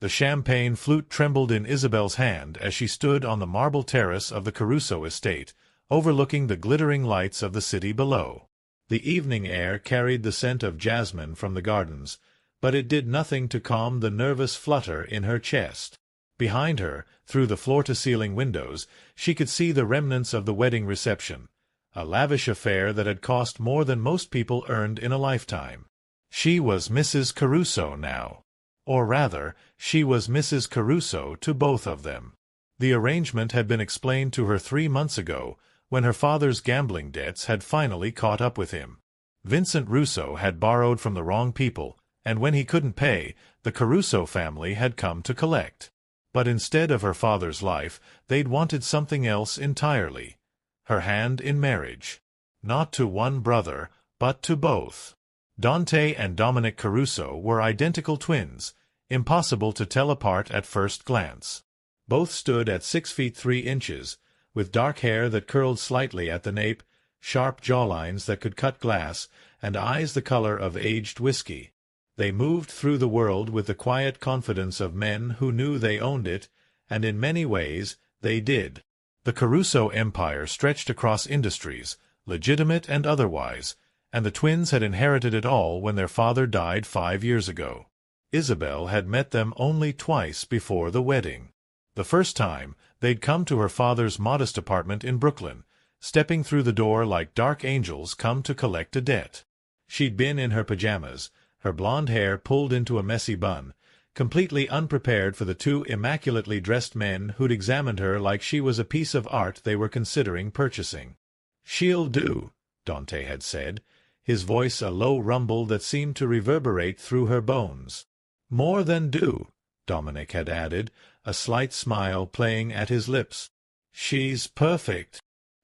The champagne flute trembled in Isabel's hand as she stood on the marble terrace of the Caruso estate, overlooking the glittering lights of the city below. The evening air carried the scent of jasmine from the gardens, but it did nothing to calm the nervous flutter in her chest. Behind her, through the floor-to-ceiling windows, she could see the remnants of the wedding reception, a lavish affair that had cost more than most people earned in a lifetime. She was Mrs. Caruso now. Or rather, she was Mrs. Caruso to both of them. The arrangement had been explained to her 3 months ago, when her father's gambling debts had finally caught up with him. Vincent Russo had borrowed from the wrong people, and when he couldn't pay, the Caruso family had come to collect. But instead of her father's life, they'd wanted something else entirely. Her hand in marriage. Not to one brother, but to both. Dante and Dominic Caruso were identical twins, impossible to tell apart at first glance. Both stood at 6 feet 3 inches, with dark hair that curled slightly at the nape, sharp jawlines that could cut glass, and eyes the color of aged whiskey. They moved through the world with the quiet confidence of men who knew they owned it, and in many ways they did. The Caruso empire stretched across industries, legitimate and otherwise, and the twins had inherited it all when their father died 5 years ago. Isabel had met them only twice before the wedding. The first time, they'd come to her father's modest apartment in Brooklyn, stepping through the door like dark angels come to collect a debt. She'd been in her pajamas, her blonde hair pulled into a messy bun, completely unprepared for the 2 immaculately dressed men who'd examined her like she was a piece of art they were considering purchasing. "She'll do," Dante had said, his voice a low rumble that seemed to reverberate through her bones. "More than do," Dominic had added, a slight smile playing at his lips. "She's perfect."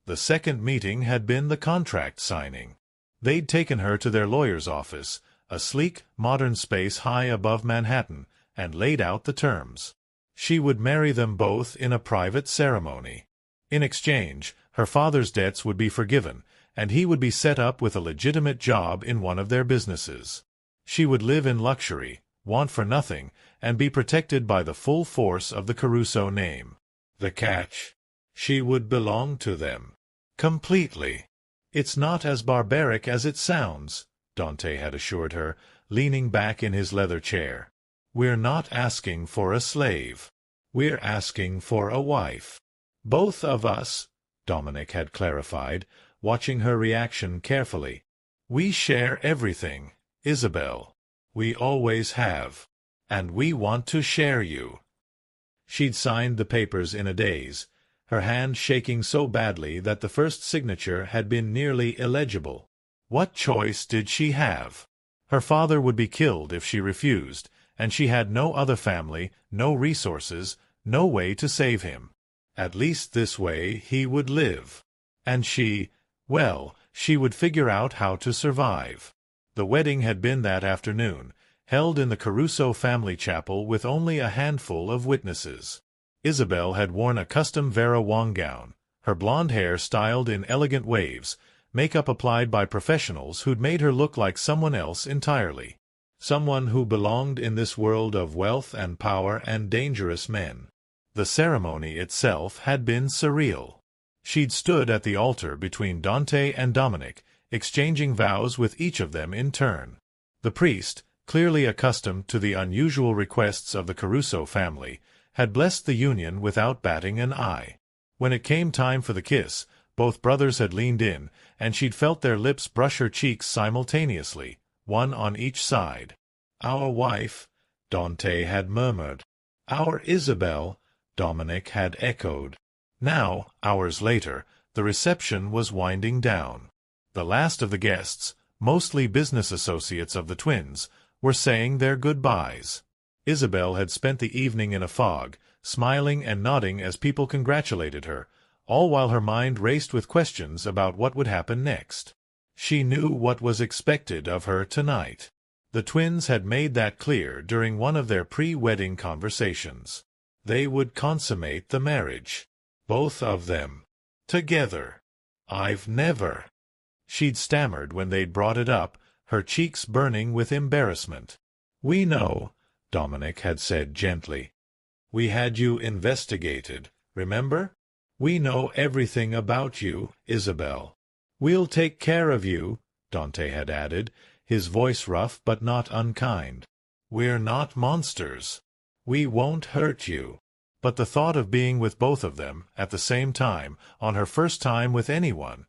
The second meeting had been the contract signing. They'd taken her to their lawyer's office, a sleek, modern space high above Manhattan, and laid out the terms. She would marry them both in a private ceremony. In exchange, her father's debts would be forgiven, and he would be set up with a legitimate job in one of their businesses. She would live in luxury, want for nothing, and be protected by the full force of the Caruso name. The catch? She would belong to them. Completely. "It's not as barbaric as it sounds," Dante had assured her, leaning back in his leather chair. "We're not asking for a slave. We're asking for a wife." "Both of us," Dominic had clarified, watching her reaction carefully. "We share everything, Isabel. We always have. And we want to share you." She'd signed the papers in a daze, her hand shaking so badly that the first signature had been nearly illegible. What choice did she have? Her father would be killed if she refused, and she had no other family, no resources, no way to save him. At least this way he would live. And she, well, she would figure out how to survive. The wedding had been that afternoon, held in the Caruso family chapel with only a handful of witnesses. Isabel had worn a custom Vera Wang gown, her blonde hair styled in elegant waves, makeup applied by professionals who'd made her look like someone else entirely. Someone who belonged in this world of wealth and power and dangerous men. The ceremony itself had been surreal. She'd stood at the altar between Dante and Dominic, exchanging vows with each of them in turn. The priest, clearly accustomed to the unusual requests of the Caruso family, had blessed the union without batting an eye. When it came time for the kiss, both brothers had leaned in, and she'd felt their lips brush her cheeks simultaneously, one on each side. "Our wife," Dante had murmured. "Our Isabel," Dominic had echoed. Now, hours later, the reception was winding down. The last of the guests, mostly business associates of the twins, were saying their goodbyes. Isabel had spent the evening in a fog, smiling and nodding as people congratulated her, all while her mind raced with questions about what would happen next. She knew what was expected of her tonight. The twins had made that clear during one of their pre-wedding conversations. They would consummate the marriage. Both of them. Together. "I've never—" she'd stammered when they'd brought it up, her cheeks burning with embarrassment. "We know," Dominic had said gently. "We had you investigated, remember? We know everything about you, Isabel. We'll take care of you," Dante had added, his voice rough but not unkind. "We're not monsters. We won't hurt you." But the thought of being with both of them, at the same time, on her first time with anyone,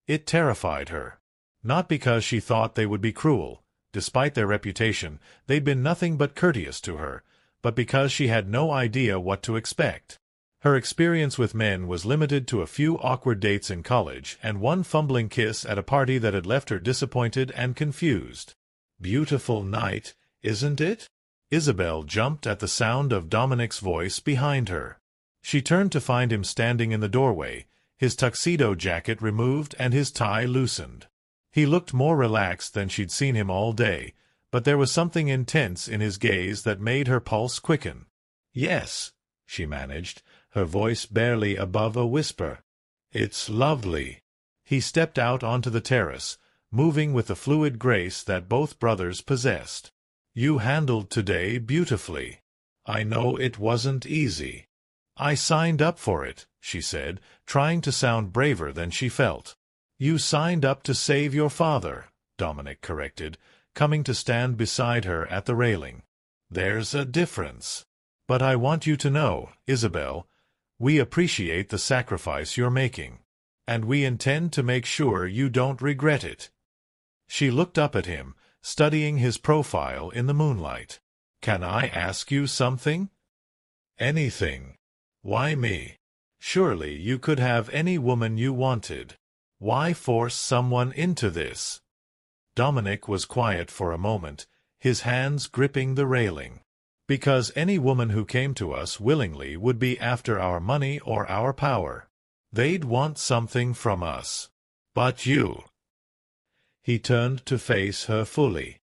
it terrified her. Not because she thought they would be cruel. Despite their reputation, they'd been nothing but courteous to her, but because she had no idea what to expect. Her experience with men was limited to a few awkward dates in college and one fumbling kiss at a party that had left her disappointed and confused. "Beautiful night, isn't it?" Isabel jumped at the sound of Dominic's voice behind her. She turned to find him standing in the doorway, his tuxedo jacket removed and his tie loosened. He looked more relaxed than she'd seen him all day, but there was something intense in his gaze that made her pulse quicken. "Yes," she managed, her voice barely above a whisper. "It's lovely." He stepped out onto the terrace, moving with the fluid grace that both brothers possessed. "You handled today beautifully. I know it wasn't easy." "I signed up for it," she said, trying to sound braver than she felt. "You signed up to save your father," Dominic corrected, coming to stand beside her at the railing. "There's a difference. But I want you to know, Isabel, we appreciate the sacrifice you're making, and we intend to make sure you don't regret it." She looked up at him, studying his profile in the moonlight. "Can I ask you something?" "Anything. Why me? Surely you could have any woman you wanted. Why force someone into this?" Dominic was quiet for a moment, his hands gripping the railing. "Because any woman who came to us willingly would be after our money or our power. They'd want something from us. But you—" He turned to face her fully.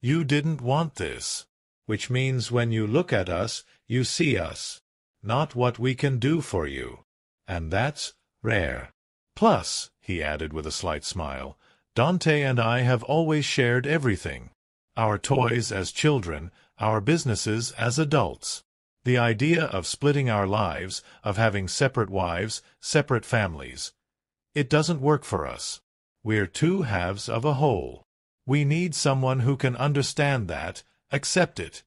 "You didn't want this. Which means when you look at us, you see us. Not what we can do for you. And that's rare. Plus," he added with a slight smile, "Dante and I have always shared everything. Our toys as children, our businesses as adults. The idea of splitting our lives, of having separate wives, separate families. It doesn't work for us. We're two halves of a whole. We need someone who can understand that, accept it."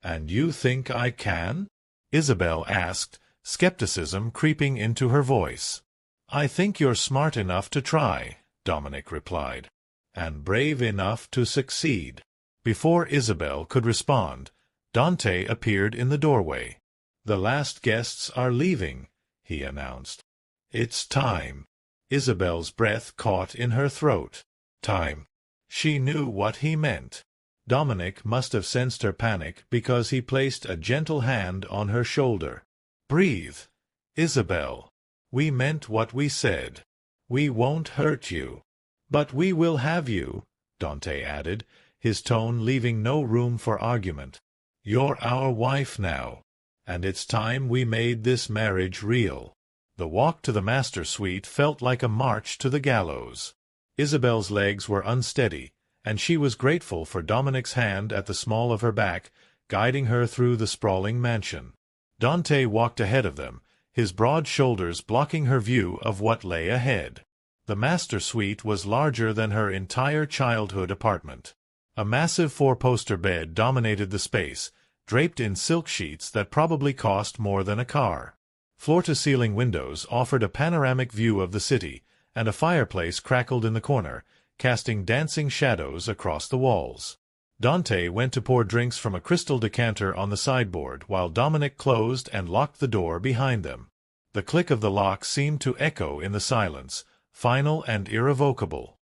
"And you think I can?" Isabel asked, skepticism creeping into her voice. "I think you're smart enough to try," Dominic replied. "And brave enough to succeed." Before Isabel could respond, Dante appeared in the doorway. "The last guests are leaving," he announced. "It's time." Isabel's breath caught in her throat. Time. She knew what he meant. Dominic must have sensed her panic because he placed a gentle hand on her shoulder. "Breathe, Isabel. We meant what we said. We won't hurt you. But we will have you," Dante added, his tone leaving no room for argument. "You're our wife now, and it's time we made this marriage real." The walk to the master suite felt like a march to the gallows. Isabel's legs were unsteady, and she was grateful for Dominic's hand at the small of her back, guiding her through the sprawling mansion. Dante walked ahead of them, his broad shoulders blocking her view of what lay ahead. The master suite was larger than her entire childhood apartment. A massive four-poster bed dominated the space, draped in silk sheets that probably cost more than a car. Floor-to-ceiling windows offered a panoramic view of the city, and a fireplace crackled in the corner, casting dancing shadows across the walls. Dante went to pour drinks from a crystal decanter on the sideboard while Dominic closed and locked the door behind them. The click of the lock seemed to echo in the silence, final and irrevocable.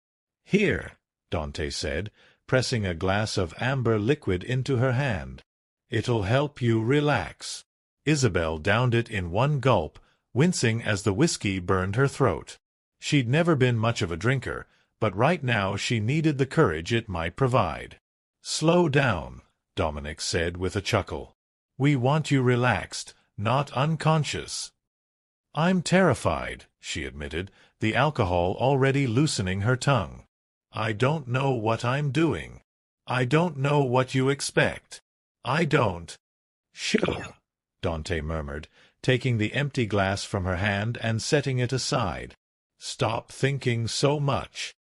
"Here," Dante said, pressing a glass of amber liquid into her hand. "It'll help you relax." Isabel downed it in one gulp, wincing as the whiskey burned her throat. She'd never been much of a drinker, but right now she needed the courage it might provide. "Slow down," Dominic said with a chuckle. "We want you relaxed, not unconscious." "I'm terrified," she admitted, the alcohol already loosening her tongue. "I don't know what I'm doing. I don't know what you expect." I don't. Sure, Dante murmured, taking the empty glass from her hand and setting it aside. Stop thinking so much.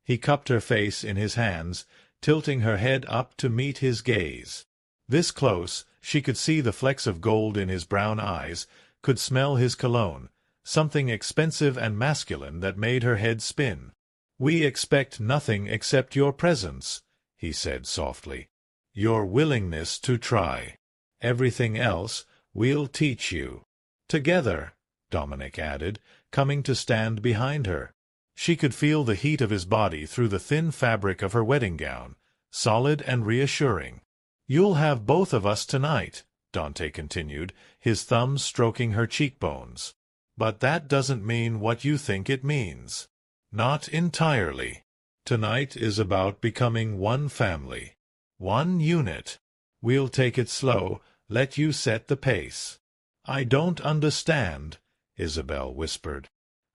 He cupped her face in his hands, tilting her head up to meet his gaze. This close, she could see the flecks of gold in his brown eyes, could smell his cologne, something expensive and masculine that made her head spin. "We expect nothing except your presence," he said softly. "Your willingness to try. Everything else we'll teach you." "Together," Dominic added, coming to stand behind her. She could feel the heat of his body through the thin fabric of her wedding gown, solid and reassuring. "You'll have both of us tonight," Dante continued, his thumbs stroking her cheekbones. "But that doesn't mean what you think it means. Not entirely. Tonight is about becoming one family, one unit. We'll take it slow, let you set the pace." "I don't understand," Isabel whispered.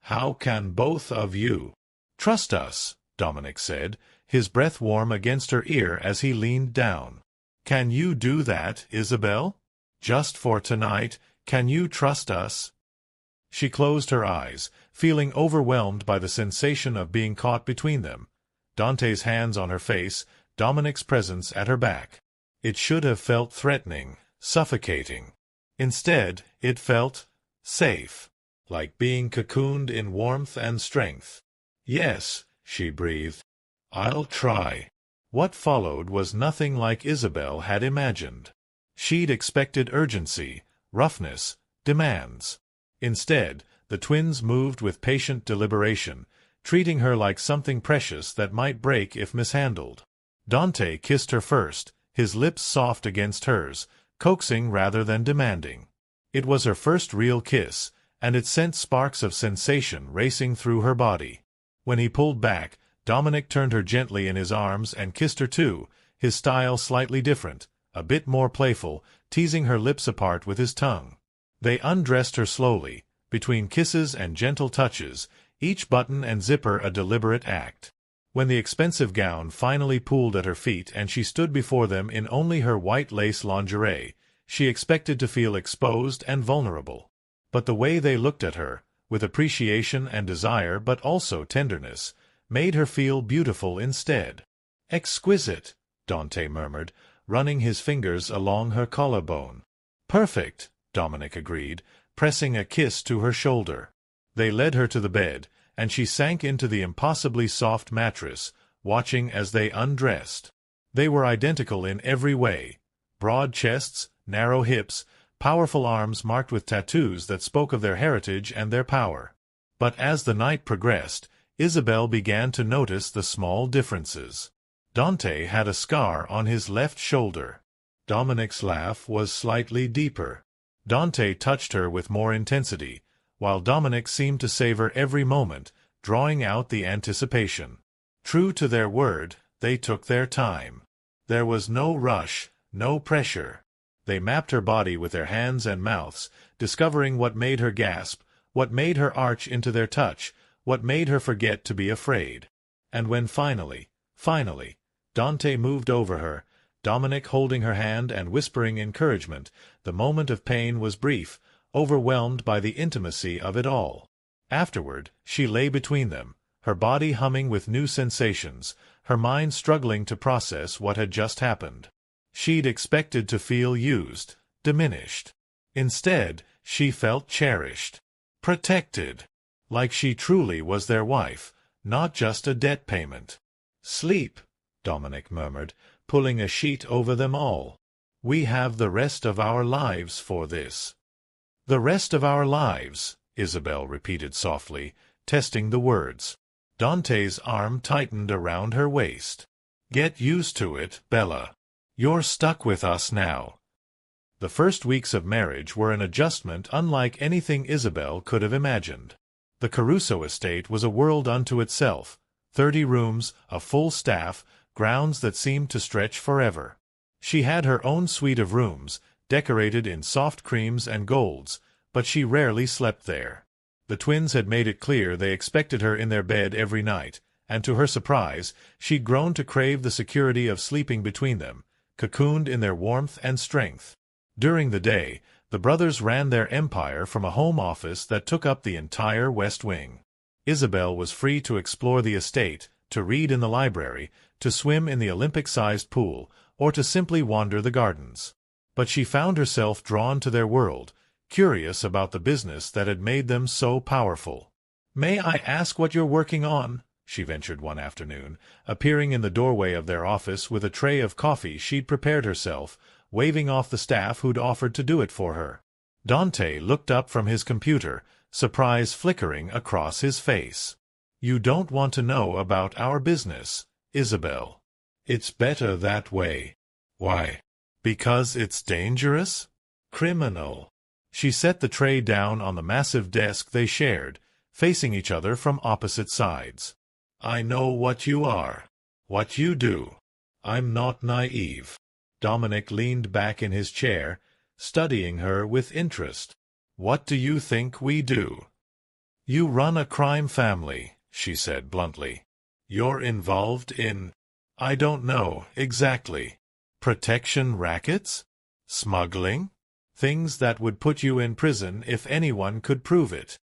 "How can both of you—" "Trust us," Dominic said, his breath warm against her ear as he leaned down. "Can you do that, Isabel? Just for tonight, can you trust us?" She closed her eyes, feeling overwhelmed by the sensation of being caught between them. Dante's hands on her face, Dominic's presence at her back. It should have felt threatening, suffocating. Instead, it felt safe, like being cocooned in warmth and strength. "Yes," she breathed. "I'll try." What followed was nothing like Isabel had imagined. She'd expected urgency, roughness, demands. Instead, the twins moved with patient deliberation, treating her like something precious that might break if mishandled. Dante kissed her first, his lips soft against hers, coaxing rather than demanding. It was her first real kiss, and it sent sparks of sensation racing through her body. When he pulled back, Dominic turned her gently in his arms and kissed her too, his style slightly different, a bit more playful, teasing her lips apart with his tongue. They undressed her slowly, between kisses and gentle touches, each button and zipper a deliberate act. When the expensive gown finally pooled at her feet and she stood before them in only her white lace lingerie, she expected to feel exposed and vulnerable. But the way they looked at her, with appreciation and desire but also tenderness, made her feel beautiful instead. "Exquisite," Dante murmured, running his fingers along her collarbone. "Perfect," Dominic agreed, pressing a kiss to her shoulder. They led her to the bed, and she sank into the impossibly soft mattress, watching as they undressed. They were identical in every way. Broad chests, narrow hips, powerful arms marked with tattoos that spoke of their heritage and their power. But as the night progressed, Isabel began to notice the small differences. Dante had a scar on his left shoulder. Dominic's laugh was slightly deeper. Dante touched her with more intensity, while Dominic seemed to savor every moment, drawing out the anticipation. True to their word, they took their time. There was no rush, no pressure. They mapped her body with their hands and mouths, discovering what made her gasp, what made her arch into their touch, what made her forget to be afraid. And when finally, Dante moved over her, Dominic holding her hand and whispering encouragement, the moment of pain was brief, overwhelmed by the intimacy of it all. Afterward, she lay between them, her body humming with new sensations, her mind struggling to process what had just happened. She'd expected to feel used, diminished. Instead, she felt cherished, protected, like she truly was their wife, not just a debt payment. "Sleep," Dominic murmured, pulling a sheet over them all. "We have the rest of our lives for this." "The rest of our lives," Isabel repeated softly, testing the words. Dante's arm tightened around her waist. "Get used to it, Bella. You're stuck with us now." The first weeks of marriage were an adjustment unlike anything Isabel could have imagined. The Caruso estate was a world unto itself, 30 rooms, a full staff, grounds that seemed to stretch forever. She had her own suite of rooms, decorated in soft creams and golds, but she rarely slept there. The twins had made it clear they expected her in their bed every night, and to her surprise, she'd grown to crave the security of sleeping between them, cocooned in their warmth and strength. During the day, the brothers ran their empire from a home office that took up the entire West Wing. Isabel was free to explore the estate, to read in the library, to swim in the Olympic-sized pool, or to simply wander the gardens. But she found herself drawn to their world, curious about the business that had made them so powerful. "May I ask what you're working on?" she ventured one afternoon, appearing in the doorway of their office with a tray of coffee she'd prepared herself, waving off the staff who'd offered to do it for her. Dante looked up from his computer, surprise flickering across his face. "You don't want to know about our business, Isabel. It's better that way." "Why?" "Because it's dangerous? Criminal." She set the tray down on the massive desk they shared, facing each other from opposite sides. "I know what you are, what you do. I'm not naive." Dominic leaned back in his chair, studying her with interest. "What do you think we do?" "You run a crime family," she said bluntly. "You're involved in, I don't know exactly, protection rackets? Smuggling? Things that would put you in prison if anyone could prove it."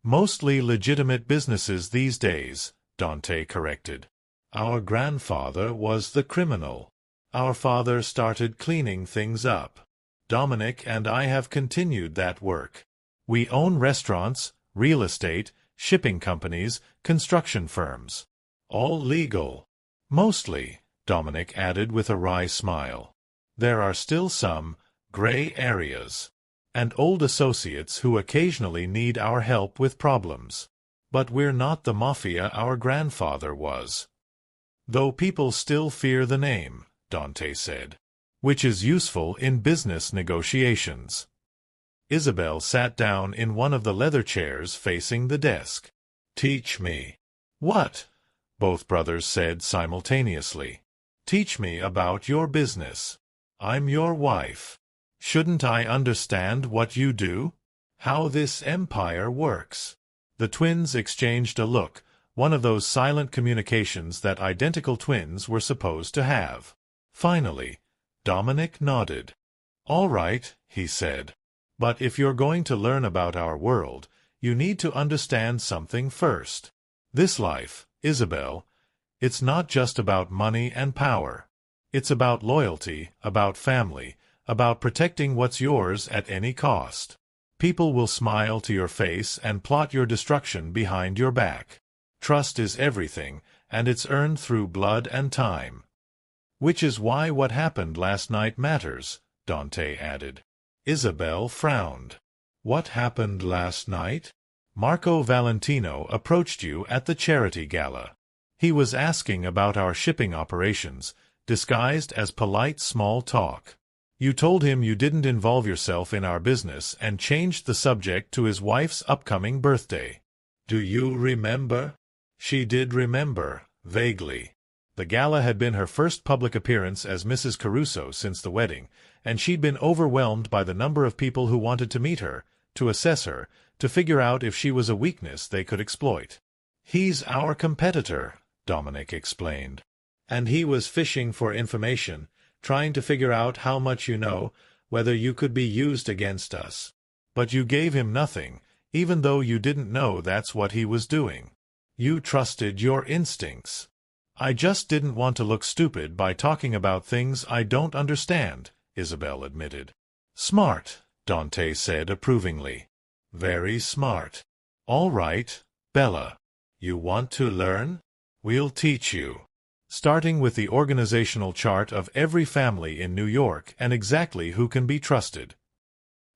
"Mostly legitimate businesses these days," Dante corrected. "Our grandfather was the criminal. Our father started cleaning things up. Dominic and I have continued that work. We own restaurants, real estate, shipping companies, construction firms. All legal." "Mostly," Dominic added with a wry smile. "There are still some gray areas, and old associates who occasionally need our help with problems. But we're not the mafia our grandfather was." "Though people still fear the name," Dante said, "which is useful in business negotiations." Isabel sat down in one of the leather chairs facing the desk. "Teach me." "What?" both brothers said simultaneously. "Teach me about your business. I'm your wife. Shouldn't I understand what you do? How this empire works?" The twins exchanged a look, one of those silent communications that identical twins were supposed to have. Finally, Dominic nodded. "All right," he said. "But if you're going to learn about our world, you need to understand something first. This life, Isabel, it's not just about money and power. It's about loyalty, about family, about protecting what's yours at any cost. People will smile to your face and plot your destruction behind your back. Trust is everything, and it's earned through blood and time." "Which is why what happened last night matters," Dante added. Isabel frowned. "What happened last night?" "Marco Valentino approached you at the charity gala. He was asking about our shipping operations, disguised as polite small talk. You told him you didn't involve yourself in our business and changed the subject to his wife's upcoming birthday. Do you remember?" She did remember, vaguely. The gala had been her first public appearance as Mrs. Caruso since the wedding, and she'd been overwhelmed by the number of people who wanted to meet her, to assess her, to figure out if she was a weakness they could exploit. "He's our competitor," Dominic explained. "And he was fishing for information, trying to figure out how much you know, whether you could be used against us. But you gave him nothing, even though you didn't know that's what he was doing. You trusted your instincts." "I just didn't want to look stupid by talking about things I don't understand," Isabel admitted. "Smart," Dante said approvingly. "Very smart. All right, Bella. You want to learn? We'll teach you. Starting with the organizational chart of every family in New York and exactly who can be trusted."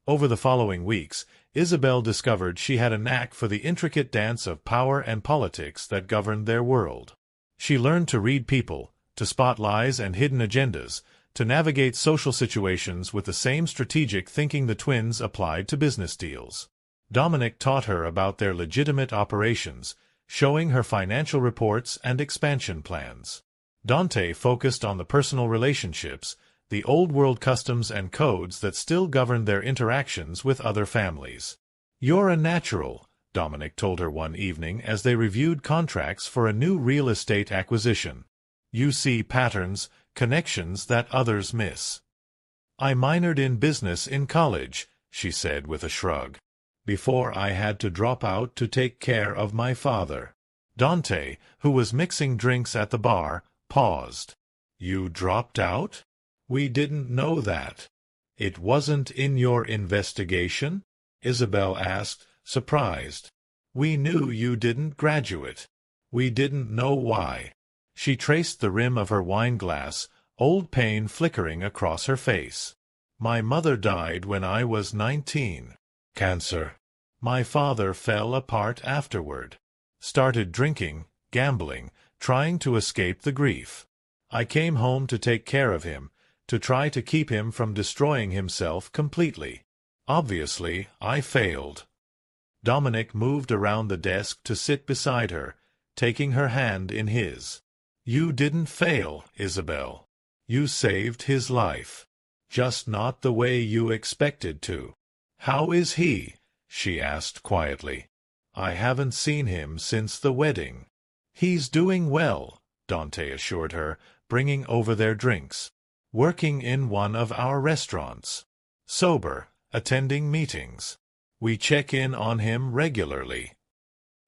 Over the following weeks, Isabel discovered she had a knack for the intricate dance of power and politics that governed their world. She learned to read people, to spot lies and hidden agendas, to navigate social situations with the same strategic thinking the twins applied to business deals. Dominic taught her about their legitimate operations, showing her financial reports and expansion plans. Dante focused on the personal relationships, the old-world customs and codes that still governed their interactions with other families. "You're a natural," Dominic told her one evening as they reviewed contracts for a new real estate acquisition. "You see patterns, connections that others miss. "I minored in business in college," she said with a shrug, "before I had to drop out to take care of my father." Dante, who was mixing drinks at the bar, paused. "You dropped out? We didn't know that." "It wasn't in your investigation?" Isabel asked, surprised. "We knew you didn't graduate. We didn't know why." She traced the rim of her wine-glass, old pain flickering across her face. "My mother died when I was 19. Cancer. My father fell apart afterward. Started drinking, gambling, trying to escape the grief. I came home to take care of him, to try to keep him from destroying himself completely. Obviously, I failed." Dominic moved around the desk to sit beside her, taking her hand in his. "You didn't fail, Isabel. You saved his life. Just not the way you expected to." "How is he?" she asked quietly. "I haven't seen him since the wedding." "He's doing well," Dante assured her, bringing over their drinks. "Working in one of our restaurants. Sober, attending meetings. We check in on him regularly."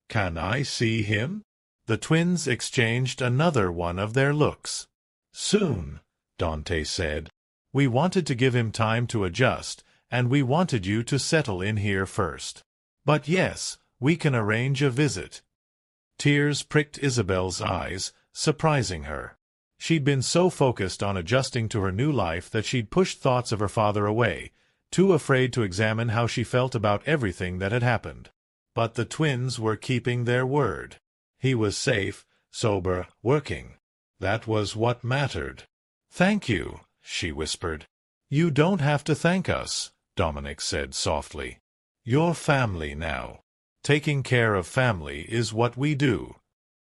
"Can I see him?" The twins exchanged another one of their looks. "Soon," Dante said. "We wanted to give him time to adjust, and we wanted you to settle in here first. But yes, we can arrange a visit." Tears pricked Isabel's eyes, surprising her. She'd been so focused on adjusting to her new life that she'd pushed thoughts of her father away, too afraid to examine how she felt about everything that had happened. But the twins were keeping their word. He was safe, sober, working. That was what mattered. "Thank you," she whispered. "You don't have to thank us," Dominic said softly. "You're family now. Taking care of family is what we do."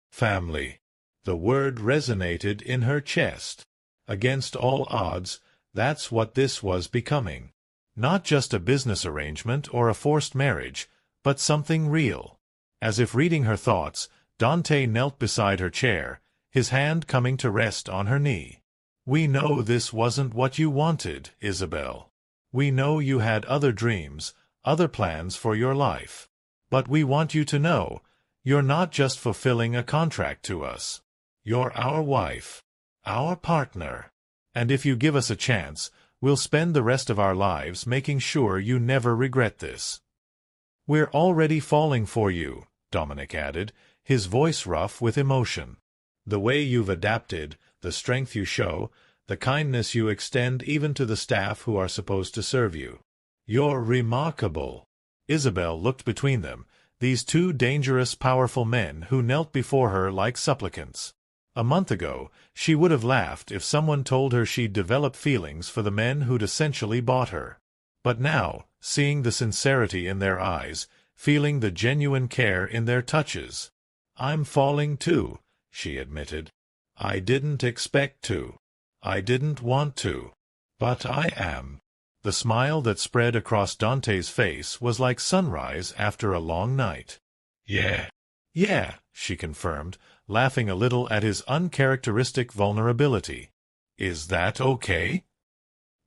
Family. The word resonated in her chest. Against all odds, that's what this was becoming. Not just a business arrangement or a forced marriage, but something real. As if reading her thoughts, Dante knelt beside her chair, his hand coming to rest on her knee. "We know this wasn't what you wanted, Isabel. We know you had other dreams, other plans for your life. But we want you to know, you're not just fulfilling a contract to us. You're our wife, our partner. And if you give us a chance, we'll spend the rest of our lives making sure you never regret this." "We're already falling for you," Dominic added, his voice rough with emotion. "The way you've adapted, the strength you show, the kindness you extend even to the staff who are supposed to serve you. You're remarkable." Isabel looked between them, these two dangerous, powerful men who knelt before her like supplicants. A month ago, she would have laughed if someone told her she'd developed feelings for the men who'd essentially bought her. But now, seeing the sincerity in their eyes, feeling the genuine care in their touches, "I'm falling too," she admitted. "I didn't expect to. I didn't want to. But I am." The smile that spread across Dante's face was like sunrise after a long night. "Yeah." "Yeah," she confirmed, laughing a little at his uncharacteristic vulnerability. "Is that okay?"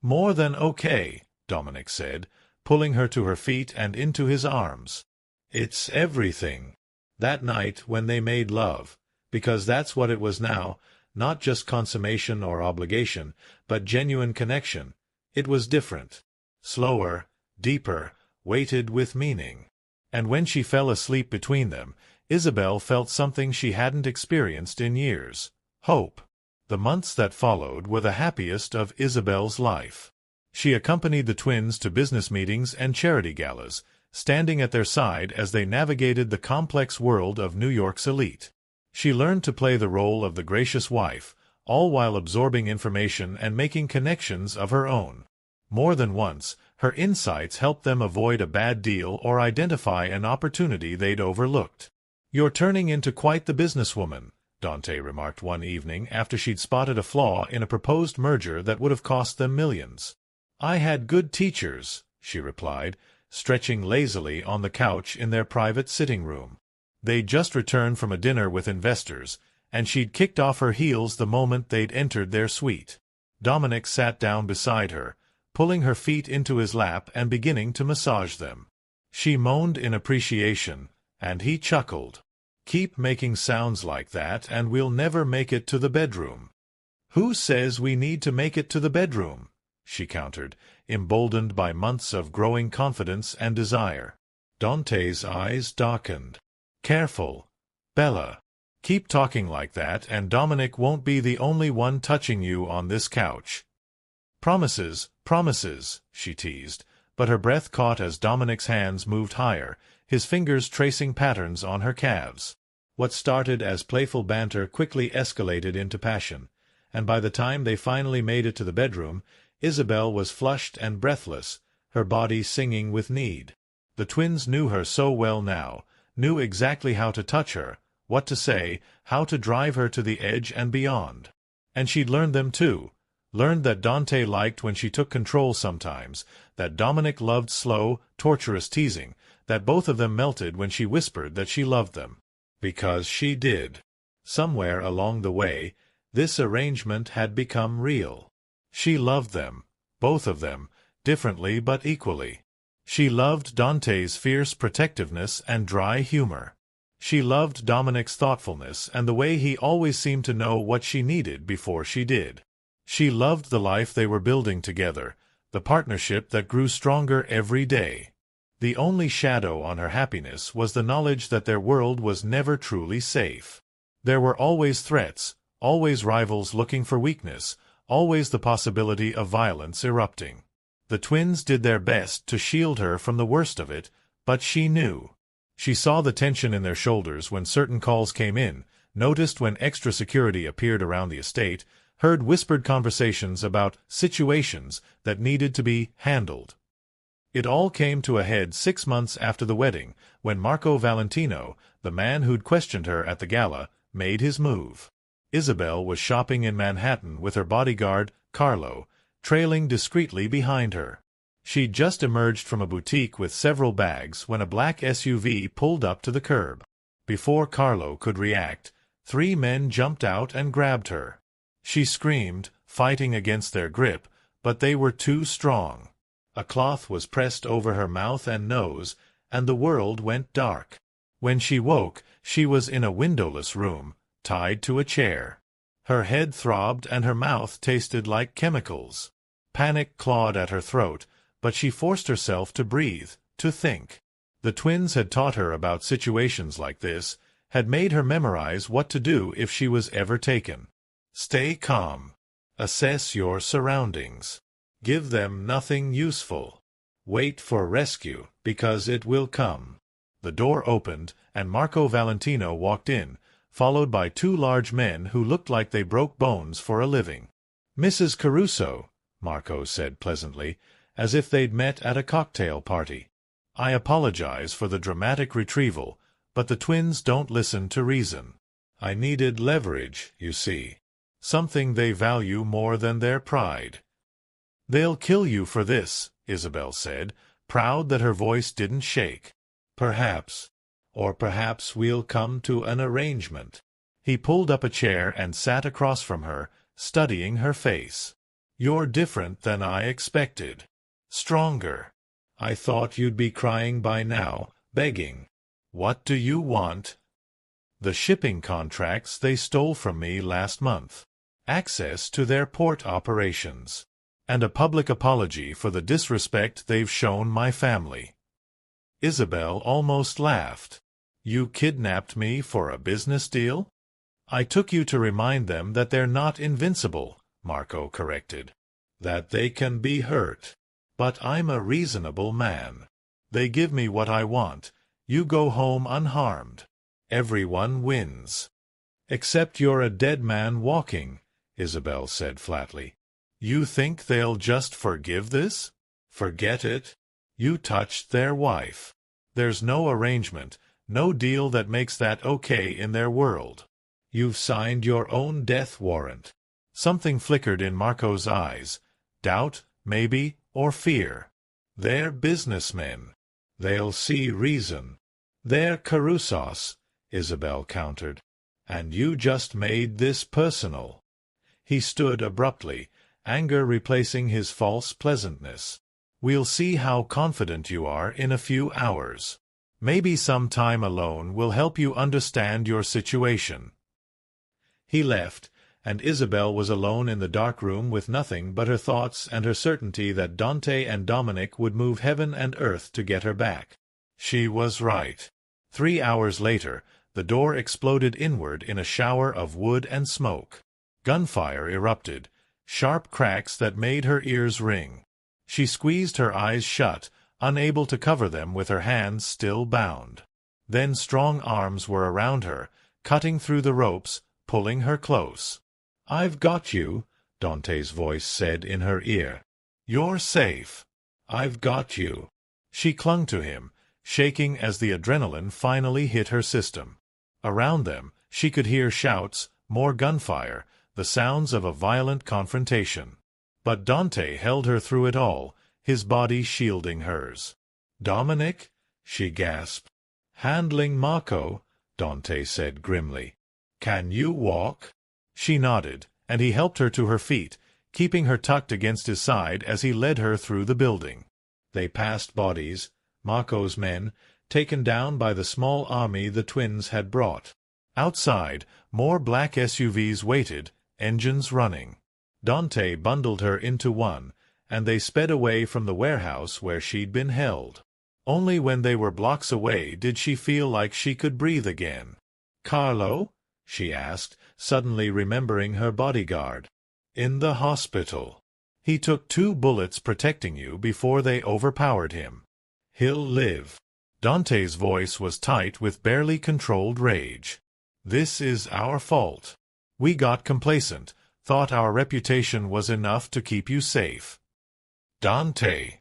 "More than okay," Dominic said, pulling her to her feet and into his arms. "It's everything. That night when they made love, because that's what it was now, not just consummation or obligation, but genuine connection. It was different. Slower, deeper, weighted with meaning. And when she fell asleep between them, Isabel felt something she hadn't experienced in years. Hope. The months that followed were the happiest of Isabel's life. She accompanied the twins to business meetings and charity galas, standing at their side as they navigated the complex world of New York's elite. She learned to play the role of the gracious wife, all while absorbing information and making connections of her own. More than once, her insights helped them avoid a bad deal or identify an opportunity they'd overlooked. "You're turning into quite the businesswoman," Dante remarked one evening after she'd spotted a flaw in a proposed merger that would have cost them millions. "I had good teachers," she replied, stretching lazily on the couch in their private sitting room. They'd just returned from a dinner with investors, and she'd kicked off her heels the moment they'd entered their suite. Dominic sat down beside her, pulling her feet into his lap and beginning to massage them. She moaned in appreciation, and he chuckled. "Keep making sounds like that and we'll never make it to the bedroom." "Who says we need to make it to the bedroom?" she countered, emboldened by months of growing confidence and desire. Dante's eyes darkened. "Careful, Bella. Keep talking like that and Dominic won't be the only one touching you on this couch." "Promises, promises," she teased, but her breath caught as Dominic's hands moved higher, his fingers tracing patterns on her calves. What started as playful banter quickly escalated into passion, and by the time they finally made it to the bedroom, Isabel was flushed and breathless, her body singing with need. The twins knew her so well now, knew exactly how to touch her, what to say, how to drive her to the edge and beyond. And she'd learned them too, learned that Dante liked when she took control sometimes, that Dominic loved slow, torturous teasing, that both of them melted when she whispered that she loved them. Because she did. Somewhere along the way, this arrangement had become real. She loved them, both of them, differently but equally. She loved Dante's fierce protectiveness and dry humor. She loved Dominic's thoughtfulness and the way he always seemed to know what she needed before she did. She loved the life they were building together, the partnership that grew stronger every day. The only shadow on her happiness was the knowledge that their world was never truly safe. There were always threats, always rivals looking for weakness, always the possibility of violence erupting. The twins did their best to shield her from the worst of it, but she knew. She saw the tension in their shoulders when certain calls came in, noticed when extra security appeared around the estate, heard whispered conversations about situations that needed to be handled. It all came to a head 6 months after the wedding, when Marco Valentino, the man who'd questioned her at the gala, made his move. Isabel was shopping in Manhattan with her bodyguard, Carlo, trailing discreetly behind her. She'd just emerged from a boutique with several bags when a black SUV pulled up to the curb. Before Carlo could react, 3 men jumped out and grabbed her. She screamed, fighting against their grip, but they were too strong. A cloth was pressed over her mouth and nose, and the world went dark. When she woke, she was in a windowless room, tied to a chair. Her head throbbed and her mouth tasted like chemicals. Panic clawed at her throat, but she forced herself to breathe, to think. The twins had taught her about situations like this, had made her memorize what to do if she was ever taken. Stay calm. Assess your surroundings. Give them nothing useful. Wait for rescue, because it will come. The door opened, and Marco Valentino walked in, followed by 2 large men who looked like they broke bones for a living. "Mrs. Caruso," Marco said pleasantly, as if they'd met at a cocktail party. "I apologize for the dramatic retrieval, but the twins don't listen to reason. I needed leverage, you see. Something they value more than their pride." "They'll kill you for this," Isabel said, proud that her voice didn't shake. "Perhaps. Or perhaps we'll come to an arrangement." He pulled up a chair and sat across from her, studying her face. "You're different than I expected. Stronger. I thought you'd be crying by now, begging. What do you want?" "The shipping contracts they stole from me last month. Access to their port operations. And a public apology for the disrespect they've shown my family." Isabel almost laughed. "You kidnapped me for a business deal?" "I took you to remind them that they're not invincible," Marco corrected. "That they can be hurt. But I'm a reasonable man. They give me what I want. You go home unharmed. Everyone wins." "Except you're a dead man walking," Isabel said flatly. "You think they'll just forgive this? Forget it. You touched their wife. There's no arrangement, no deal that makes that okay in their world. You've signed your own death warrant." Something flickered in Marco's eyes. Doubt, maybe, or fear. "They're businessmen. They'll see reason." "They're Carusos," Isabel countered. And you just made this personal." He stood abruptly, anger replacing his false pleasantness. "We'll see how confident you are in a few hours. Maybe some time alone will help you understand your situation." He left, and Isabel was alone in the dark room with nothing but her thoughts and her certainty that Dante and Dominic would move heaven and earth to get her back. She was right. 3 hours later, the door exploded inward in a shower of wood and smoke. Gunfire erupted, sharp cracks that made her ears ring. She squeezed her eyes shut, unable to cover them with her hands still bound. Then strong arms were around her, cutting through the ropes, pulling her close. "I've got you," Dante's voice said in her ear. "You're safe. I've got you." She clung to him, shaking as the adrenaline finally hit her system. Around them, she could hear shouts, more gunfire, the sounds of a violent confrontation. But Dante held her through it all, his body shielding hers. "Dominic?" she gasped. "Handling Marco," Dante said grimly. "Can you walk?" She nodded, and he helped her to her feet, keeping her tucked against his side as he led her through the building. They passed bodies, Marco's men, taken down by the small army the twins had brought. Outside, more black SUVs waited, engines running. Dante bundled her into one, and they sped away from the warehouse where she'd been held. Only when they were blocks away did she feel like she could breathe again. "Carlo?" she asked, suddenly remembering her bodyguard. "In the hospital. He took 2 bullets protecting you before they overpowered him. He'll live." Dante's voice was tight with barely controlled rage. "This is our fault. We got complacent, thought our reputation was enough to keep you safe." "Dante,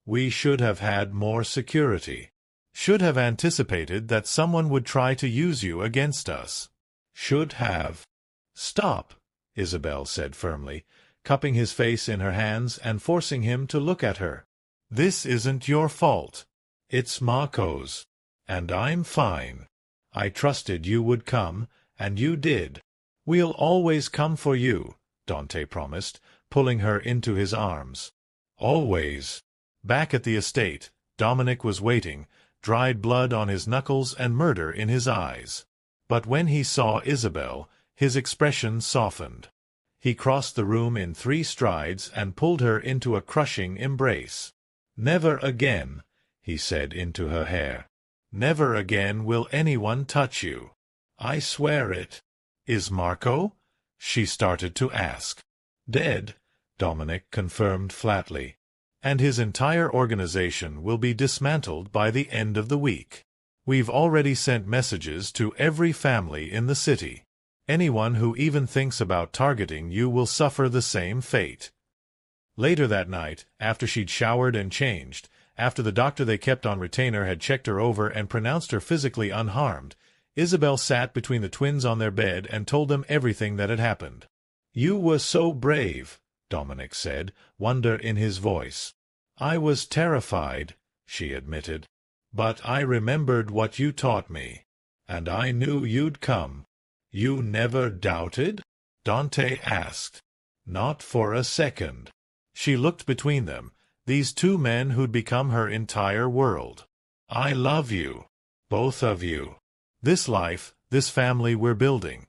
we should have had more security. Should have anticipated that someone would try to use you against us. Should have." "Stop," Isabel said firmly, cupping his face in her hands and forcing him to look at her. "This isn't your fault. It's Marco's. And I'm fine. I trusted you would come, and you did. We'll always come for you," Dante promised, pulling her into his arms. "Always." Back at the estate, Dominic was waiting, dried blood on his knuckles and murder in his eyes. But when he saw Isabel, his expression softened. He crossed the room in 3 strides and pulled her into a crushing embrace. "Never again," he said into her hair. "Never again will anyone touch you. I swear it." "Is Marco?" she started to ask. "Dead," Dominic confirmed flatly. "And his entire organization will be dismantled by the end of the week. We've already sent messages to every family in the city. Anyone who even thinks about targeting you will suffer the same fate." Later that night, after she'd showered and changed, after the doctor they kept on retainer had checked her over and pronounced her physically unharmed, Isabel sat between the twins on their bed and told them everything that had happened. "You were so brave," Dominic said, wonder in his voice. "I was terrified," she admitted. "But I remembered what you taught me, and I knew you'd come." "You never doubted?" Dante asked. "Not for a second." She looked between them, these 2 men who'd become her entire world. "I love you, both of you. This life, this family we're building.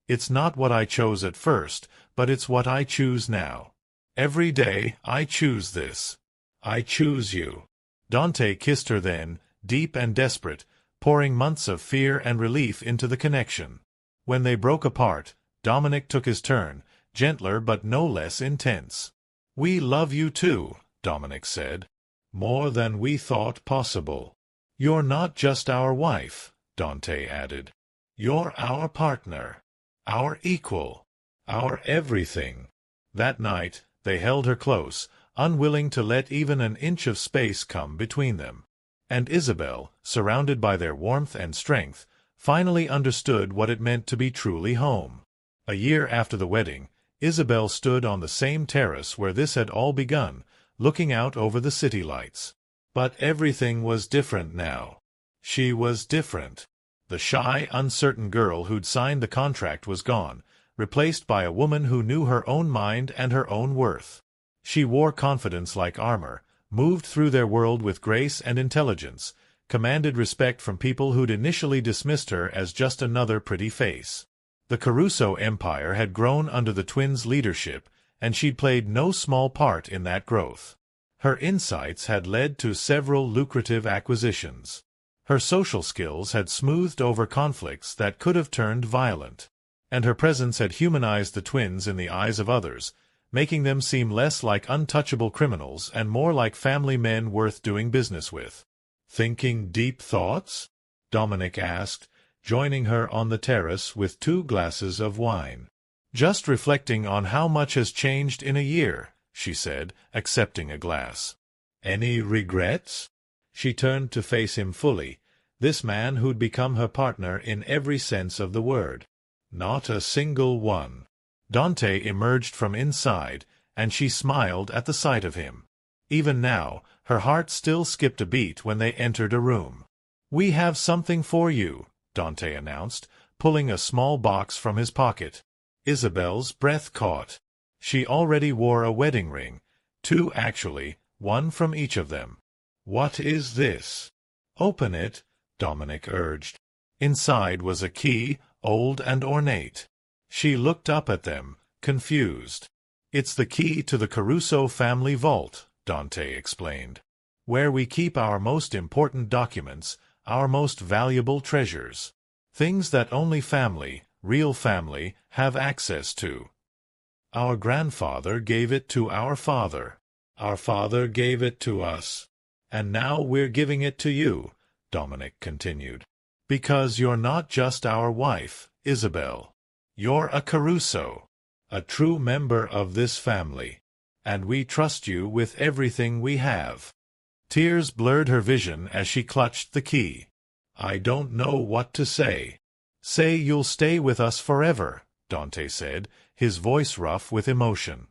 It's not what I chose at first, but it's what I choose now. Every day I choose this. I choose you." Dante kissed her then, deep and desperate, pouring months of fear and relief into the connection. When they broke apart, Dominic took his turn, gentler but no less intense. "We love you too," Dominic said. "More than we thought possible. You're not just our wife," Dante added. "You're our partner, our equal, our everything." That night, they held her close, unwilling to let even an inch of space come between them. And Isabel, surrounded by their warmth and strength, finally understood what it meant to be truly home. A year after the wedding, Isabel stood on the same terrace where this had all begun, looking out over the city lights. But everything was different now. She was different. The shy, uncertain girl who'd signed the contract was gone, replaced by a woman who knew her own mind and her own worth. She wore confidence like armor, moved through their world with grace and intelligence, commanded respect from people who'd initially dismissed her as just another pretty face. The Caruso empire had grown under the twins' leadership, and she'd played no small part in that growth. Her insights had led to several lucrative acquisitions. Her social skills had smoothed over conflicts that could have turned violent. And her presence had humanized the twins in the eyes of others, making them seem less like untouchable criminals and more like family men worth doing business with. "Thinking deep thoughts?" Dominic asked, joining her on the terrace with 2 glasses of wine. "Just reflecting on how much has changed in a year," she said, accepting a glass. "Any regrets?" She turned to face him fully, this man who'd become her partner in every sense of the word. "Not a single one." Dante emerged from inside, and she smiled at the sight of him. Even now, her heart still skipped a beat when they entered a room. "We have something for you," Dante announced, pulling a small box from his pocket. Isabel's breath caught. She already wore a wedding ring, 2 actually, 1 from each of them. "What is this?" "Open it," Dominic urged. Inside was a key, old and ornate. She looked up at them, confused. "It's the key to the Caruso family vault," Dante explained. "Where we keep our most important documents, our most valuable treasures. Things that only family, real family, have access to. Our grandfather gave it to our father. Our father gave it to us. And now we're giving it to you," Dominic continued. "Because you're not just our wife, Isabel. You're a Caruso, a true member of this family. And we trust you with everything we have." Tears blurred her vision as she clutched the key. "I don't know what to say." "Say you'll stay with us forever," Dante said, his voice rough with emotion.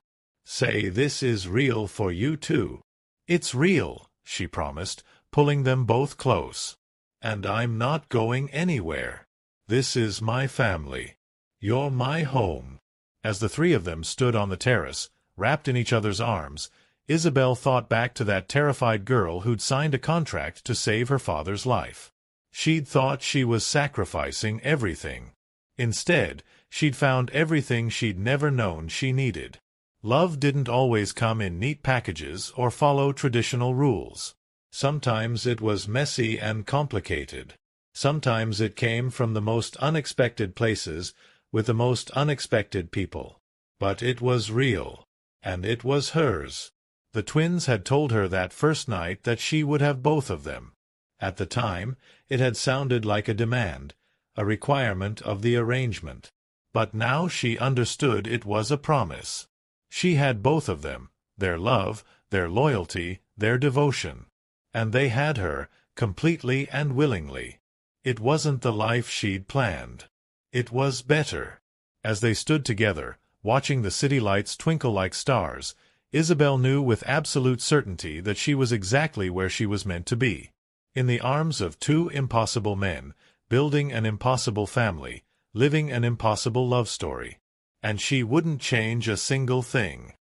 "Say this is real for you too." "It's real," she promised, pulling them both close. "And I'm not going anywhere. This is my family. You're my home." As the 3 of them stood on the terrace, wrapped in each other's arms, Isabel thought back to that terrified girl who'd signed a contract to save her father's life. She'd thought she was sacrificing everything. Instead, she'd found everything she'd never known she needed. Love didn't always come in neat packages or follow traditional rules. Sometimes it was messy and complicated. Sometimes it came from the most unexpected places with the most unexpected people. But it was real. And it was hers. The twins had told her that first night that she would have both of them. At the time, it had sounded like a demand, a requirement of the arrangement. But now she understood it was a promise. She had both of them, their love, their loyalty, their devotion. And they had her, completely and willingly. It wasn't the life she'd planned. It was better. As they stood together, watching the city lights twinkle like stars, Isabel knew with absolute certainty that she was exactly where she was meant to be. In the arms of 2 impossible men, building an impossible family, living an impossible love story. And she wouldn't change a single thing.